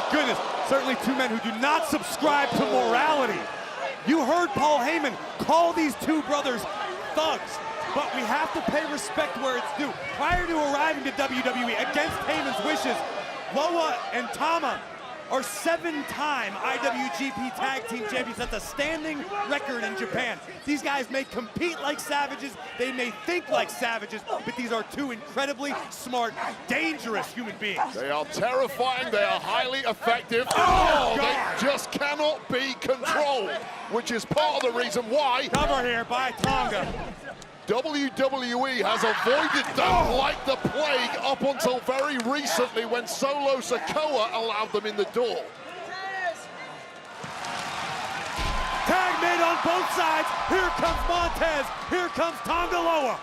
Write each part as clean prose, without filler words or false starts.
my goodness. Certainly two men who do not subscribe to morality. You heard Paul Heyman call these two brothers thugs, but we have to pay respect where it's due. Prior to arriving to WWE against Heyman's wishes, Loa and Tama are 7-time IWGP Tag Team Champions. That's a standing record in Japan. These guys may compete like savages, they may think like savages, but these are two incredibly smart, dangerous human beings. They are terrifying, they are highly effective. Oh, they just cannot be controlled, which is part of the reason why Cover here by Tonga. WWE has avoided them like the plague up until very recently when Solo Sikoa allowed them in the door. Tag made on both sides. Here comes Montez. Here comes Tonga Loa.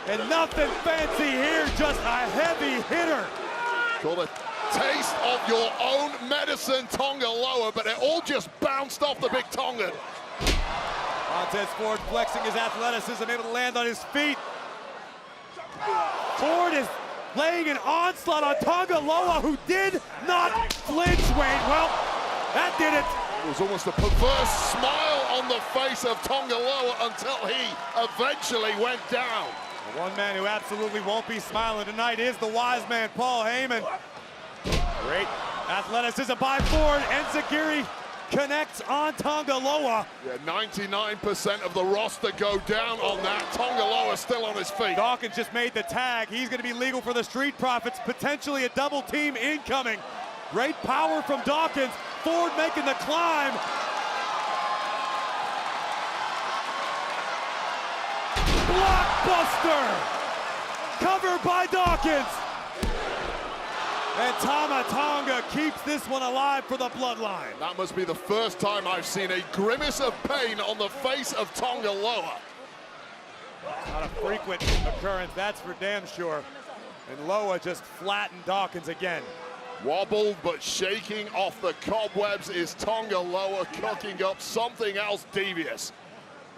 And nothing fancy here, just a heavy hitter. Call it taste of your own medicine, Tonga Loa, but it all just bounced off the big Tongan. Montez Ford flexing his athleticism, able to land on his feet. Ford is laying an onslaught on Tonga Loa, who did not flinch, Wayne. Well, that did it. It was almost a perverse smile on the face of Tonga Loa until he eventually went down. The one man who absolutely won't be smiling tonight is the wise man, Paul Heyman. Great athleticism by Ford. Enziguri connects on Tonga Loa. Yeah, 99% of the roster go down on that. Tonga Loa still on his feet. Dawkins just made the tag. He's going to be legal for the Street Profits. Potentially a double team incoming. Great power from Dawkins. Ford making the climb. Blockbuster! Covered by Dawkins. And Tama Tonga keeps this one alive for the Bloodline. That must be the first time I've seen a grimace of pain on the face of Tonga Loa. Not a frequent occurrence, that's for damn sure. And Loa just flattened Dawkins again. Wobbled but shaking off the cobwebs is Tonga Loa, cooking up something else devious.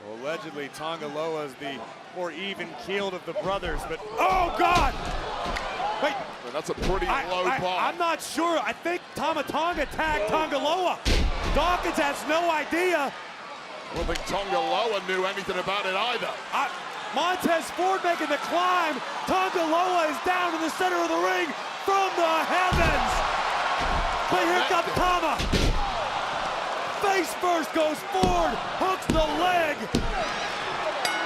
Well, allegedly, Tonga Loa is the more even-keeled of the brothers, but oh God! Wait, and that's a pretty low bar. I'm not sure. I think Tama Tonga tagged Tonga Loa. Dawkins has no idea. I don't think Tonga Loa knew anything about it either. Montez Ford making the climb. Tonga Loa is down in the center of the ring from the heavens. But here comes Tama. Face first goes Ford, hooks the leg.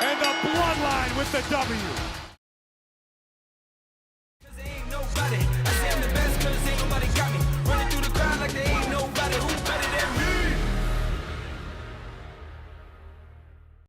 And the Bloodline with the W.